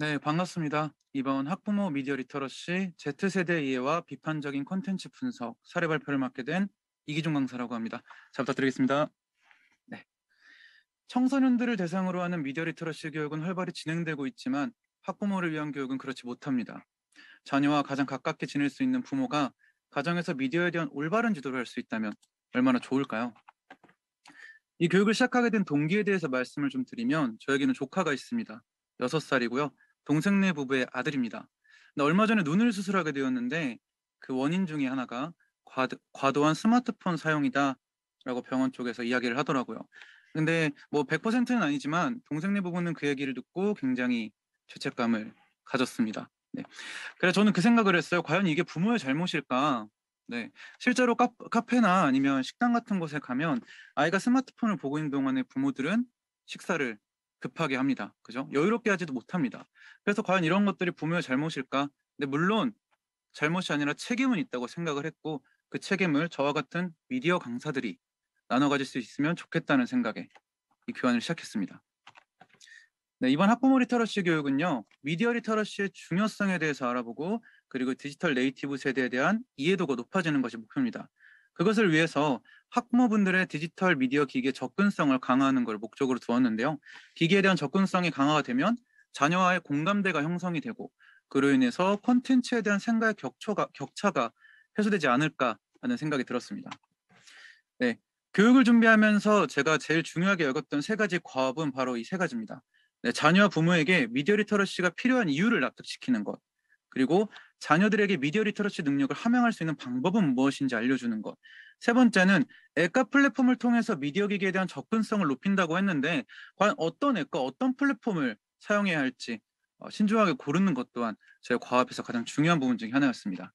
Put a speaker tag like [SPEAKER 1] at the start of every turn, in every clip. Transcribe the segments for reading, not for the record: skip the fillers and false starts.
[SPEAKER 1] 네, 반갑습니다. 이번 학부모 미디어 리터러시 Z세대 이해와 비판적인 콘텐츠 분석 사례 발표를 맡게 된 이기준 강사라고 합니다. 잘 부탁드리겠습니다. 네. 청소년들을 대상으로 하는 미디어 리터러시 교육은 활발히 진행되고 있지만 학부모를 위한 교육은 그렇지 못합니다. 자녀와 가장 가깝게 지낼 수 있는 부모가 가정에서 미디어에 대한 올바른 지도를 할 수 있다면 얼마나 좋을까요? 이 교육을 시작하게 된 동기에 대해서 말씀을 좀 드리면 저에게는 조카가 있습니다. 6살이고요. 동생네 부부의 아들입니다. 근데 얼마 전에 눈을 수술하게 되었는데 그 원인 중에 하나가 과도한 스마트폰 사용이다라고 병원 쪽에서 이야기를 하더라고요. 근데 뭐 100%는 아니지만 동생네 부부는 그 얘기를 듣고 굉장히 죄책감을 가졌습니다. 네. 그래서 저는 그 생각을 했어요. '과연 이게 부모의 잘못일까?' 네. 실제로 카페나 아니면 식당 같은 곳에 가면 아이가 스마트폰을 보고 있는 동안에 부모들은 식사를 급하게 합니다. 그죠? 여유롭게 하지도 못합니다. 그래서 '과연 이런 것들이 부모의 잘못일까?' 근데 물론 잘못이 아니라 책임은 있다고 생각을 했고 그 책임을 저와 같은 미디어 강사들이 나눠 가질 수 있으면 좋겠다는 생각에 이 교환을 시작했습니다. 네, 이번 학부모 리터러시 교육은요, 미디어 리터러시의 중요성에 대해서 알아보고, 그리고 디지털 네이티브 세대에 대한 이해도가 높아지는 것이 목표입니다. 그것을 위해서 학부모분들의 디지털 미디어 기기의 접근성을 강화하는 걸 목적으로 두었는데요. 기기에 대한 접근성이 강화가 되면 자녀와의 공감대가 형성이 되고, 그로 인해서 콘텐츠에 대한 생각의 격차가 해소되지 않을까 하는 생각이 들었습니다. 네, 교육을 준비하면서 제가 제일 중요하게 여겼던 세 가지 과업은 바로 이 세 가지입니다. 네, 자녀와 부모에게 미디어 리터러시가 필요한 이유를 납득시키는 것, 그리고 자녀들에게 미디어 리터러시 능력을 함양할 수 있는 방법은 무엇인지 알려주는 것. 세 번째는 앱과 플랫폼을 통해서 미디어 기기에 대한 접근성을 높인다고 했는데 과연 어떤 앱과 어떤 플랫폼을 사용해야 할지 신중하게 고르는 것 또한 제 과업에서 가장 중요한 부분 중에 하나였습니다.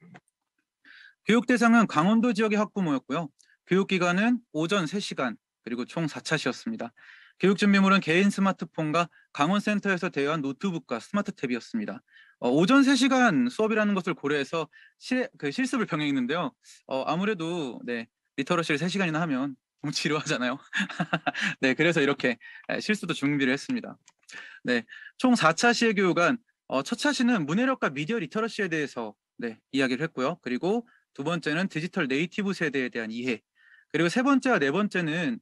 [SPEAKER 1] 교육 대상은 강원도 지역의 학부모였고요. 교육 기간은 오전 3시간 그리고 총 4차시였습니다. 교육 준비물은 개인 스마트폰과 강원센터에서 대여한 노트북과 스마트 탭이었습니다. 오전 3시간 수업이라는 것을 고려해서 실습을 병행했는데요. 아무래도 네, 리터러시를 3시간이나 하면 너무 지루하잖아요. 네, 그래서 이렇게 실수도 준비를 했습니다. 네, 총 4차 시의 교육은 첫 차시는 문해력과 미디어 리터러시에 대해서 네, 이야기를 했고요. 그리고 두 번째는 디지털 네이티브 세대에 대한 이해. 그리고 세 번째와 네 번째는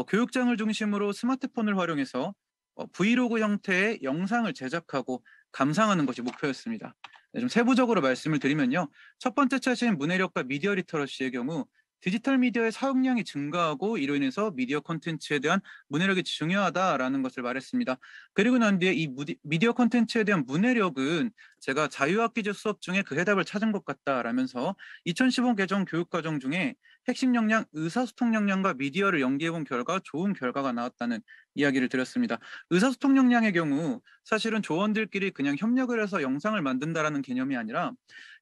[SPEAKER 1] 교육장을 중심으로 스마트폰을 활용해서 브이로그 형태의 영상을 제작하고 감상하는 것이 목표였습니다. 네, 좀 세부적으로 말씀을 드리면요. 첫 번째 차시인 문해력과 미디어 리터러시의 경우 디지털 미디어의 사용량이 증가하고 이로 인해서 미디어 콘텐츠에 대한 문해력이 중요하다라는 것을 말했습니다. 그리고 난 뒤에 이 미디어 콘텐츠에 대한 문해력은 제가 자유학기제 수업 중에 그 해답을 찾은 것 같다라면서 2015 개정 교육과정 중에 핵심 역량, 의사소통 역량과 미디어를 연계해본 결과 좋은 결과가 나왔다는 이야기를 드렸습니다. 의사소통 역량의 경우 사실은 조원들끼리 그냥 협력을 해서 영상을 만든다라는 개념이 아니라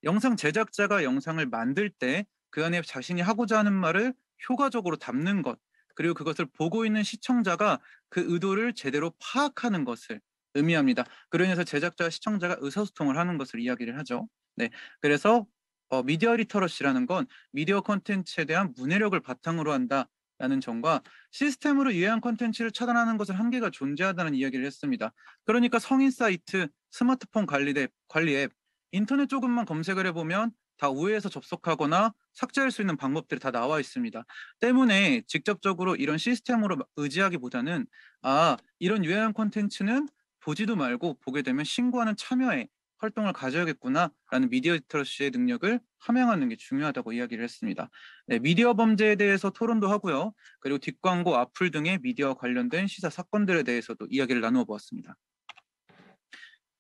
[SPEAKER 1] 영상 제작자가 영상을 만들 때 그 안에 자신이 하고자 하는 말을 효과적으로 담는 것, 그리고 그것을 보고 있는 시청자가 그 의도를 제대로 파악하는 것을 의미합니다. 그로 인해서 제작자와 시청자가 의사소통을 하는 것을 이야기를 하죠. 네. 그래서 미디어 리터러시라는 건 미디어 콘텐츠에 대한 문해력을 바탕으로 한다라는 점과 시스템으로 유해한 콘텐츠를 차단하는 것은 한계가 존재하다는 이야기를 했습니다. 그러니까 성인 사이트, 스마트폰 관리 앱, 인터넷 조금만 검색을 해보면 다 우회해서 접속하거나 삭제할 수 있는 방법들이 다 나와 있습니다. 때문에 직접적으로 이런 시스템으로 의지하기보다는 이런 유해한 콘텐츠는 보지도 말고 보게 되면 신고하는 참여에 활동을 가져야겠구나라는 미디어 리터러시의 능력을 함양하는 게 중요하다고 이야기를 했습니다. 네, 미디어 범죄에 대해서 토론도 하고요. 그리고 뒷광고, 악플 등의 미디어와 관련된 시사 사건들에 대해서도 이야기를 나누어 보았습니다.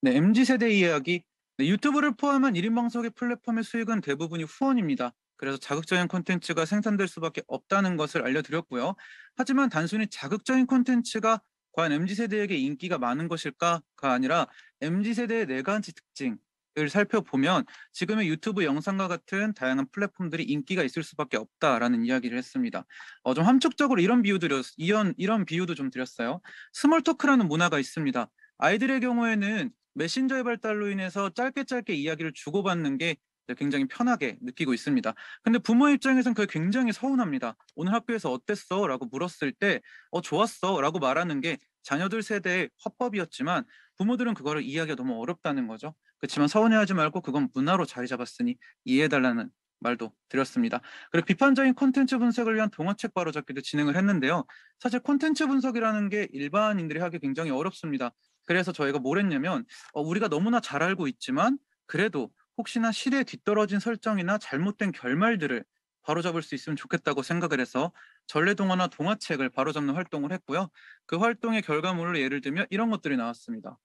[SPEAKER 1] 네, MZ세대 이야기. 네, 유튜브를 포함한 1인 방송의 플랫폼의 수익은 대부분이 후원입니다. 그래서 자극적인 콘텐츠가 생산될 수밖에 없다는 것을 알려드렸고요. 하지만 단순히 자극적인 콘텐츠가 과연 MZ세대에게 인기가 많은 것일까가 아니라 MZ세대의 네 가지 특징을 살펴보면 지금의 유튜브 영상과 같은 다양한 플랫폼들이 인기가 있을 수밖에 없다라는 이야기를 했습니다. 좀 함축적으로 이런 비유도 좀 드렸어요. 스몰 토크라는 문화가 있습니다. 아이들의 경우에는 메신저의 발달로 인해서 짧게 짧게 이야기를 주고받는 게 굉장히 편하게 느끼고 있습니다. 근데 부모 입장에선 그게 굉장히 서운합니다. "오늘 학교에서 어땠어?" 라고 물었을 때 좋았어." 라고 말하는 게 자녀들 세대의 화법이었지만 부모들은 그거를 이해하기가 너무 어렵다는 거죠. 그렇지만 서운해하지 말고 그건 문화로 자리 잡았으니 이해해달라는 말도 드렸습니다. 그리고 비판적인 콘텐츠 분석을 위한 동화책 바로잡기도 진행을 했는데요. 사실 콘텐츠 분석이라는 게 일반인들이 하기 굉장히 어렵습니다. 그래서 저희가 뭘 했냐면 우리가 너무나 잘 알고 있지만 그래도 혹시나 시대에 뒤떨어진 설정이나 잘못된 결말들을 바로잡을 수 있으면 좋겠다고 생각을 해서 전래동화나 동화책을 바로잡는 활동을 했고요. 그 활동의 결과물로 예를 들면 이런 것들이 나왔습니다.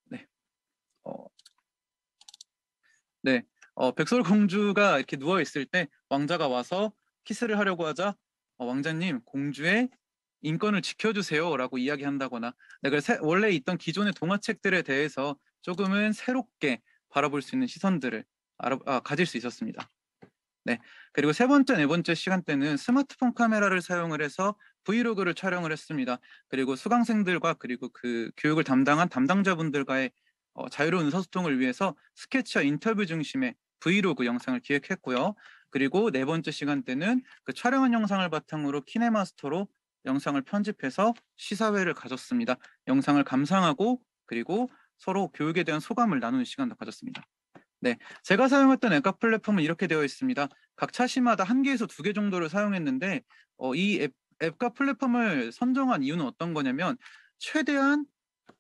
[SPEAKER 1] 네. 어, 네. 백설공주가 이렇게 누워 있을 때 왕자가 와서 키스를 하려고 하자 왕자님 공주의 인권을 지켜주세요라고 이야기한다거나 네, 그래서 원래 있던 기존의 동화책들에 대해서 조금은 새롭게 바라볼 수 있는 시선들을 가질 수 있었습니다. 네. 그리고 세 번째, 네 번째 시간대는 스마트폰 카메라를 사용을 해서 브이로그를 촬영을 했습니다. 그리고 수강생들과 그리고 그 교육을 담당한 담당자분들과의 자유로운 의사소통을 위해서 스케치와 인터뷰 중심의 브이로그 영상을 기획했고요. 그리고 네 번째 시간대는 그 촬영한 영상을 바탕으로 키네마스터로 영상을 편집해서 시사회를 가졌습니다. 영상을 감상하고 그리고 서로 교육에 대한 소감을 나누는 시간도 가졌습니다. 네, 제가 사용했던 앱과 플랫폼은 이렇게 되어 있습니다. 각 차시마다 1개에서 2개 정도를 사용했는데 이 앱과 플랫폼을 선정한 이유는 어떤 거냐면 최대한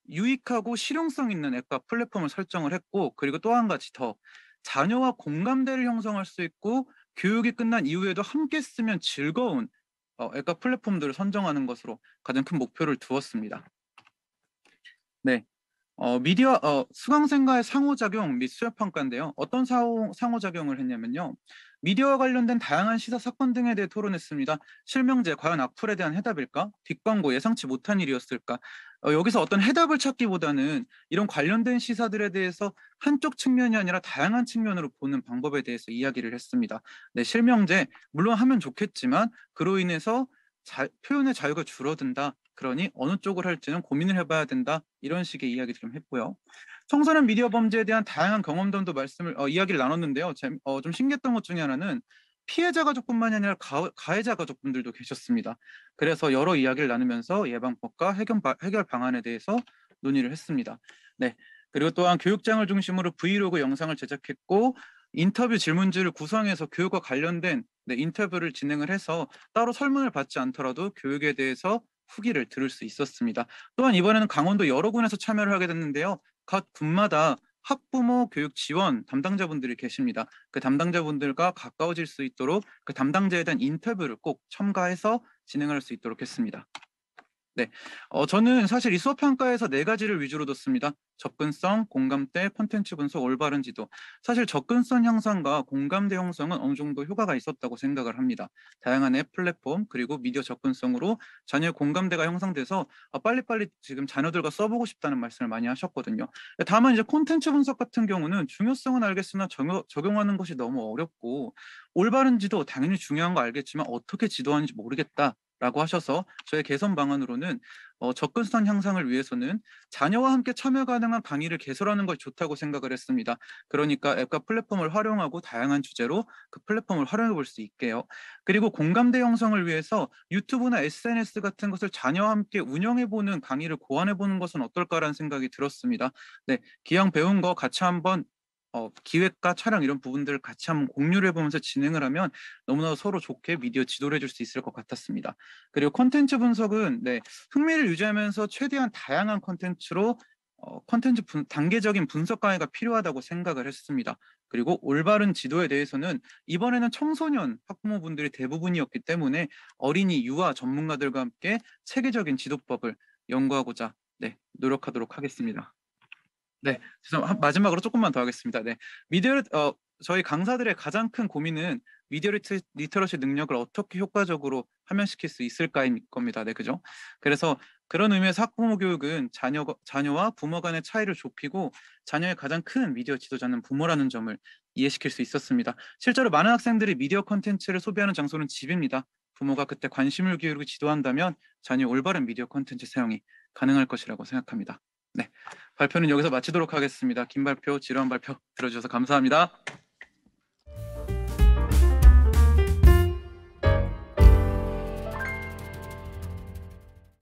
[SPEAKER 1] 유익하고 실용성 있는 앱과 플랫폼을 설정을 했고 그리고 또 한 가지 더 자녀와 공감대를 형성할 수 있고 교육이 끝난 이후에도 함께 쓰면 즐거운 앱과 플랫폼들을 선정하는 것으로 가장 큰 목표를 두었습니다. 네. 수강생과의 상호작용 및 수업평가인데요. 어떤 상호작용을 했냐면요. 미디어와 관련된 다양한 시사 사건 등에 대해 토론했습니다. 실명제, 과연 악플에 대한 해답일까? 뒷광고, 예상치 못한 일이었을까? 여기서 어떤 해답을 찾기보다는 이런 관련된 시사들에 대해서 한쪽 측면이 아니라 다양한 측면으로 보는 방법에 대해서 이야기를 했습니다. 네, 실명제, 물론 하면 좋겠지만 그로 인해서 표현의 자유가 줄어든다. 그러니 어느 쪽을 할지는 고민을 해봐야 된다. 이런 식의 이야기를 좀 했고요. 청소년 미디어 범죄에 대한 다양한 경험담도 이야기를 나눴는데요. 좀 신기했던 것 중에 하나는 피해자 가족뿐만이 아니라 가해자 가족분들도 계셨습니다. 그래서 여러 이야기를 나누면서 예방법과 해결 방안에 대해서 논의를 했습니다. 네. 그리고 또한 교육장을 중심으로 브이로그 영상을 제작했고 인터뷰 질문지를 구성해서 교육과 관련된 인터뷰를 진행을 해서 따로 설문을 받지 않더라도 교육에 대해서 후기를 들을 수 있었습니다. 또한 이번에는 강원도 여러 군에서 참여를 하게 됐는데요. 각 군마다 학부모 교육 지원 담당자분들이 계십니다. 그 담당자분들과 가까워질 수 있도록 그 담당자에 대한 인터뷰를 꼭 첨가해서 진행할 수 있도록 했습니다. 네, 저는 사실 이 수업 평가에서 4가지를 위주로 뒀습니다. 접근성, 공감대, 콘텐츠 분석, 올바른 지도. 사실 접근성 향상과 공감대 형성은 어느 정도 효과가 있었다고 생각을 합니다. 다양한 앱 플랫폼 그리고 미디어 접근성으로 자녀의 공감대가 형성돼서 빨리빨리 지금 자녀들과 써보고 싶다는 말씀을 많이 하셨거든요. 다만 이제 콘텐츠 분석 같은 경우는 중요성은 알겠으나 적용하는 것이 너무 어렵고 올바른 지도 당연히 중요한 거 알겠지만 어떻게 지도하는지 모르겠다. 라고 하셔서 저의 개선 방안으로는 접근성 향상을 위해서는 자녀와 함께 참여 가능한 강의를 개설하는 것이 좋다고 생각을 했습니다. 그러니까 앱과 플랫폼을 활용하고 다양한 주제로 그 플랫폼을 활용해 볼 수 있게요. 그리고 공감대 형성을 위해서 유튜브나 SNS 같은 것을 자녀와 함께 운영해 보는 강의를 고안해 보는 것은 어떨까라는 생각이 들었습니다. 네, 기왕 배운 거 같이 한번 기획과 촬영 이런 부분들을 같이 한번 공유를 해보면서 진행을 하면 너무나 서로 좋게 미디어 지도를 해줄 수 있을 것 같았습니다. 그리고 콘텐츠 분석은 흥미를 유지하면서 최대한 다양한 콘텐츠로 단계적인 분석 강의가 필요하다고 생각을 했습니다. 그리고 올바른 지도에 대해서는 이번에는 청소년 학부모분들이 대부분이었기 때문에 어린이 유아 전문가들과 함께 체계적인 지도법을 연구하고자 노력하도록 하겠습니다. 네, 마지막으로 조금만 더 하겠습니다. 네, 저희 강사들의 가장 큰 고민은 미디어 리터러시 능력을 어떻게 효과적으로 하면시킬 수 있을까일 겁니다. 네, 그죠? 그래서 그런 의미에서 학부모 교육은 자녀와 부모 간의 차이를 좁히고 자녀의 가장 큰 미디어 지도자는 부모라는 점을 이해시킬 수 있었습니다. 실제로 많은 학생들이 미디어 콘텐츠를 소비하는 장소는 집입니다. 부모가 그때 관심을 기울이고 지도한다면 자녀의 올바른 미디어 콘텐츠 사용이 가능할 것이라고 생각합니다. 네, 발표는 여기서 마치도록 하겠습니다. 긴 발표, 지루한 발표 들어주셔서 감사합니다.